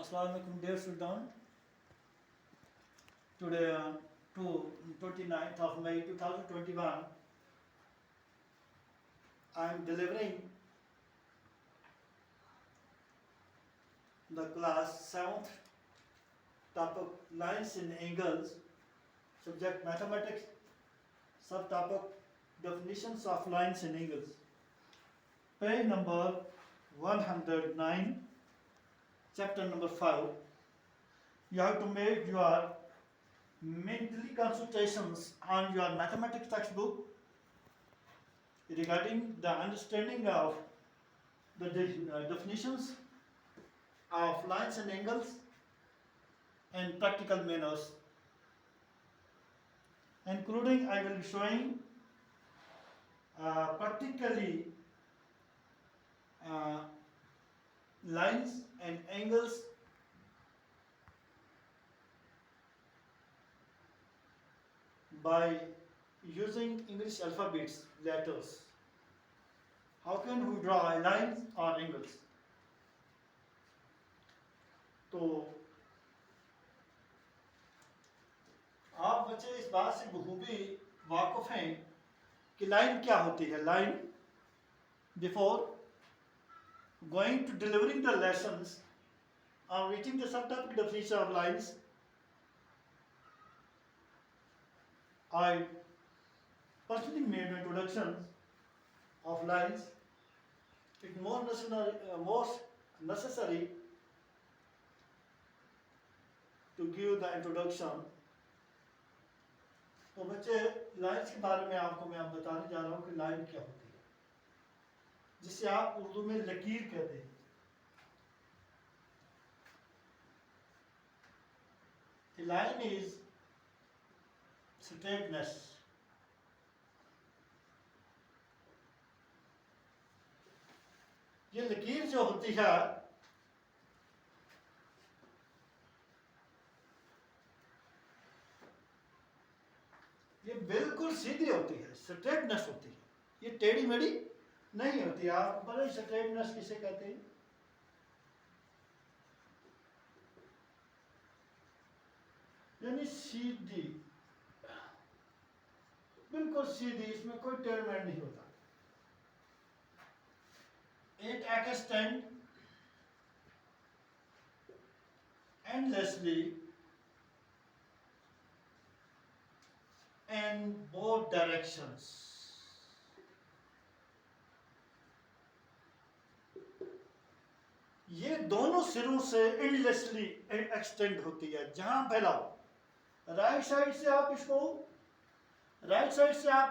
Assalamu alaikum, dear student. Today, to 29th of May 2021, I am delivering the class 7th topic lines and angles, subject mathematics, subtopic definitions of lines and angles. Page number 109, chapter number 5. You have to make your mentally consultations on your mathematics textbook regarding the understanding of the definitions of lines and angles and practical manners, including I will be showing practically lines and angles by using English alphabets letters. How can we draw lines or angles? तो आप बच्चे इस बात से बखूबी वाकिफ हैं कि लाइन क्या होती है. Line, before going to delivering the lessons or reaching the subtopic definition of lines, I personally made an introduction of lines. It's more necessary to give the introduction. तो बच्चे लाइन्स के बारे में आपको मैं बताने जा रहा हूँ कि लाइन क्या होती है, जिसे आप उर्दू में लकीर कहते हैं. The line is straightness. ये लकीर जो होती है ये बिल्कुल सीधी होती है, स्ट्रेटनेस होती है. ये टेढ़ी मेढ़ी नहीं होती. आप बड़े स्ट्रेटनेस किसे कहते हैं? यानी सीधी, बिल्कुल सीधी, इसमें कोई टेढ़मेढ़ नहीं होता. It extends endlessly in both directions. ये दोनों सिरों से endlessly extend होती है. जहां फैलाओ, राइट साइड से आप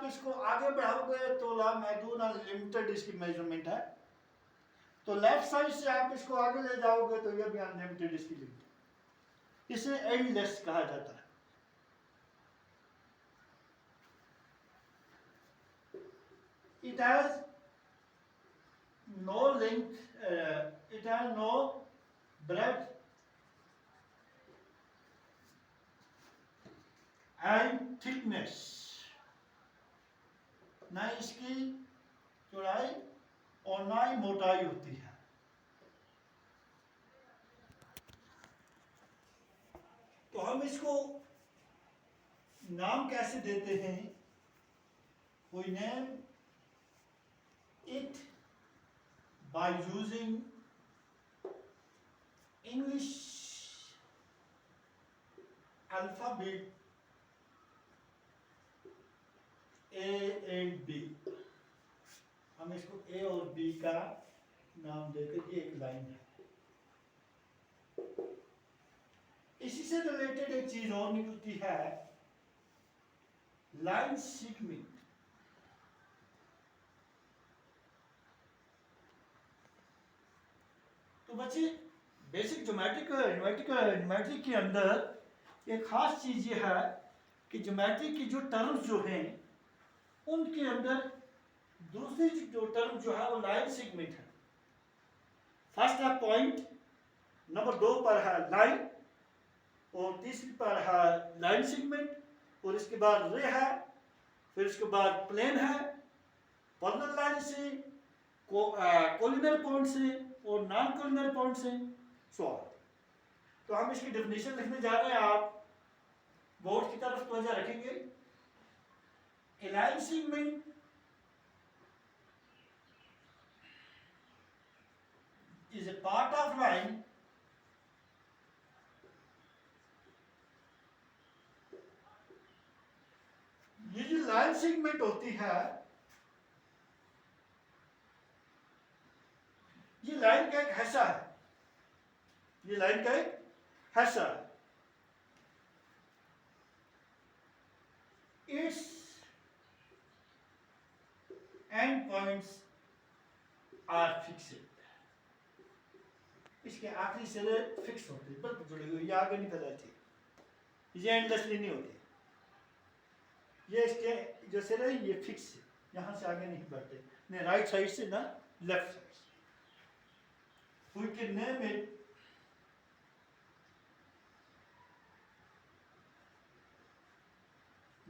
इसको आगे बढ़ाओगे तो लामहदूद अनलिमिटेड इसकी मेजरमेंट है. तो लेफ्ट साइड से आप इसको आगे ले जाओगे तो ये भी अनलिमिटेड इसकी लिमिट. इसे एंडलेस कहा जाता है. It has no length, it has no breadth and thickness. ना इसकी चौड़ाई और ना ही मोटाई होती है. तो हम इसको नाम कैसे देते हैं? We name it by using English alphabet A and B. हम इसको A और B का नाम देकर ये एक लाइन है. इसी से रिलेटेड एक चीज और निकलती है, लाइन सेगमेंट. तो बच्चे बेसिक ज्योमेट्री के अंदर एक खास चीज ये है कि ज्योमेट्री की जो टर्म्स जो हैं उनके अंदर दूसरी जो टर्म जो है वो लाइन सेगमेंट है. फर्स्ट है पॉइंट, नंबर 2 पर है लाइन और तीसरी पर है लाइन सेगमेंट, और इसके बाद रे है, फिर इसके बाद प्लेन है, पैरेलल लाइन से, कोलिनर पॉइंट से और नॉन कोलिनर पॉइंट से, सो तो हम इसकी डेफिनेशन लिखने जा रहे हैं, आप बोर्ड की तरफ तवज्जो रखेंगे। A line segment is a part of line ये जो लाइन सेगमेंट होती है, ये लाइन का एक हिस्सा है, ये लाइन का एक हिस्सा है। Its end points are fixed, इसके आखिरी सिरे फिक्स होते हैं, बल्कि जुड़े हुए, ये आगे नहीं फैलाती, ये एंडलेसली नहीं होते, ये इसके जो सिरे ये फिक्स है, यहाँ से आगे नहीं बढ़ते, न राइट साइड से ना लेफ्ट साइड से। We can name it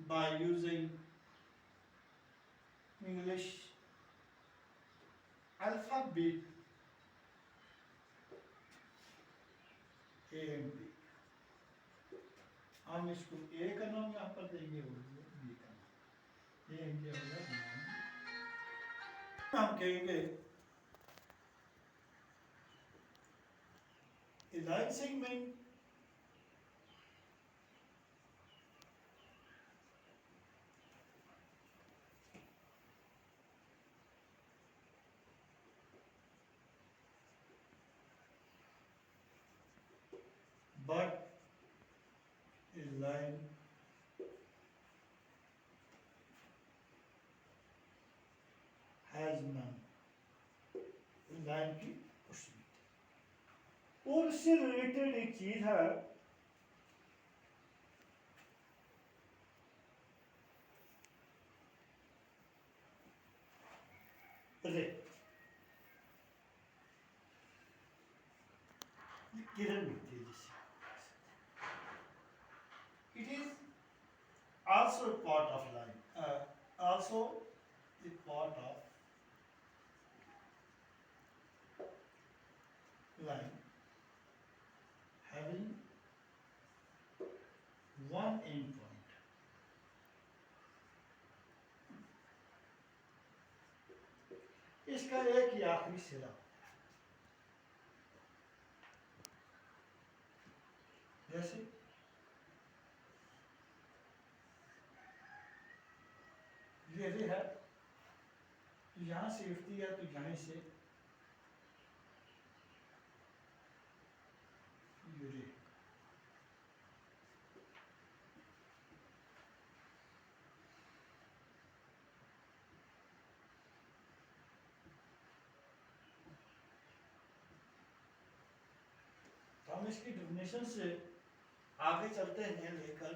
by using English alphabet A and B। हम इसको A का नाम यहाँ पर देंगे और B का नाम, A and B होगा नाम। हम कहेंगे a line segment but a line has none, line की उसमें। और इससे रिलेटेड एक चीज है, रे किरण मिलती है जिससे, it is also a part of line, also a part of line having one end point। इसका एक ही आखिरी सिरा, जैसे ये रे है, यहाँ से उठती है तो यहाँ से ये रे, हम इसकी डेफिनेशन से आगे चलते हैं लेकर।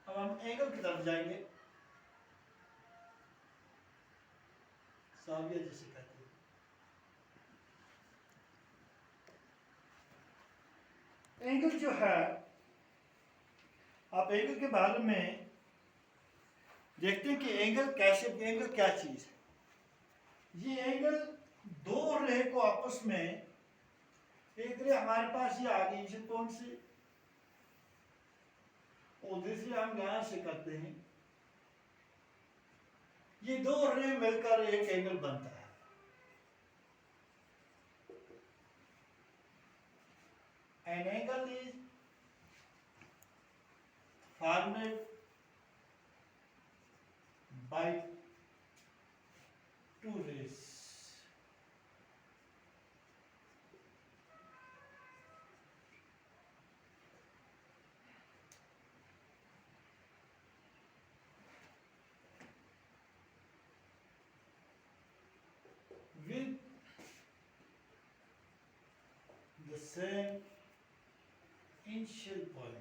अब हम एंगल की तरफ जाएंगे, साविया जिसे कहते हैं। एंगल जो है, आप एंगल के बारे में देखते हैं कि एंगल कैसे, एंगल क्या चीज है। ये एंगल दो रे को आपस में, एक रे हमारे पास ये आ गई इस पॉइंट से, और दूसरी हम यहां से करते हैं, ये दो रे मिलकर एक एंगल बनता है। An angle is formed by two rays। with the same initial point।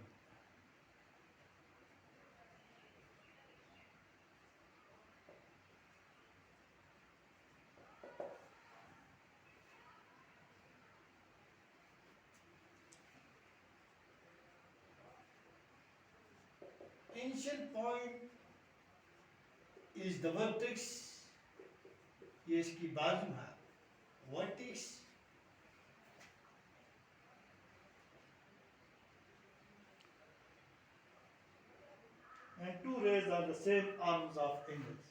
initial point is the vertex, ये इसकी बाजू है, vertex, and two rays are the same arms of angles.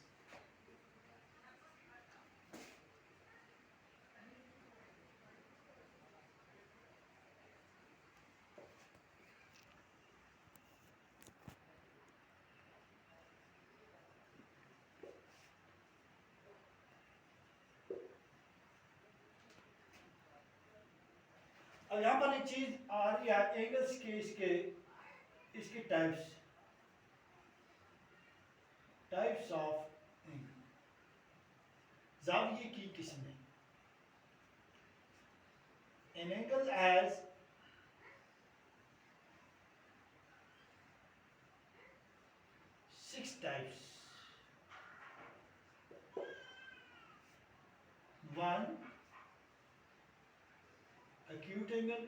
अब यहाँ पर एक चीज आ रही है, एंगल्स के इसके टाइप्स ऑफ एंगल, जाविये की किस्में। An angle has six types. One, acute angle.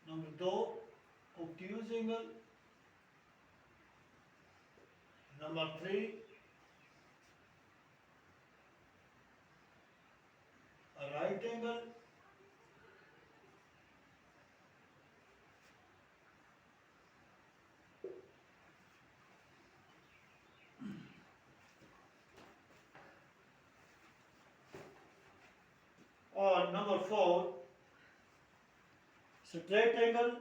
Number two, obtuse angle. Number three, a right angle. Or number four, straight angle.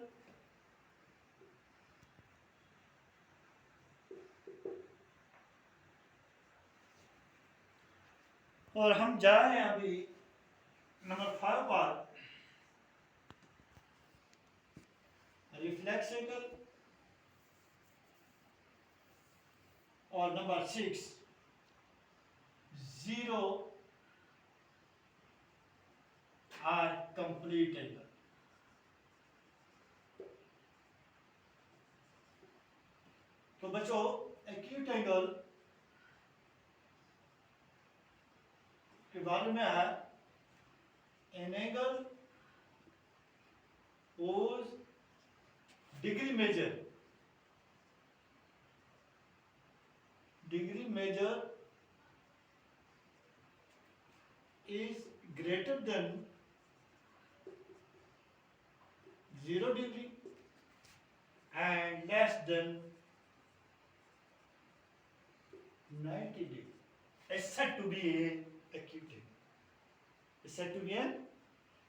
और हम जा रहे हैं अभी नंबर 5 पर, रिफ्लेक्स एंगल, और नंबर 6, जीरो और कंप्लीट एंगल। तो बच्चों, एक्यूट एंगल के बारे में है, an angle whose degree measure is greater than 0 degree and less than 90 degree is said to be an acute angle. Is said to be an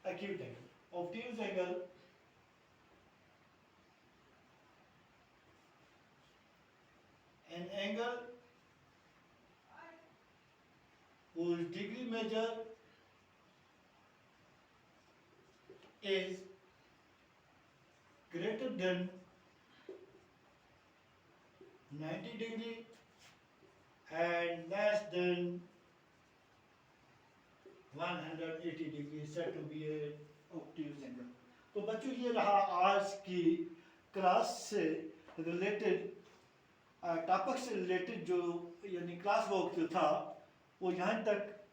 acute angle. Obtuse angle an angle whose degree measure is greater than 90 degree and less than 180 degree is said to be a obtuse angle. तो बच्चों, ये रहा आज की class से related, topic से related जो यानी क्लास वर्क जो था वो यहाँ तक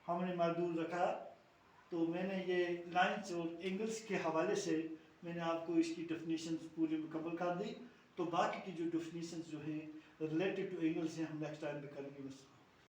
हमने मौजूद रखा। तो मैंने ये लाइन्स और एंगल्स के हवाले से मैंने आपको इसकी डेफिनेशंस पूरी मुकम्मल कर दी। तो बाकी की जो डेफिनेशंस जो हैं रिलेटेड टू एंगल्स हैं हम नेक्स्ट टाइम में करेंगे। बस।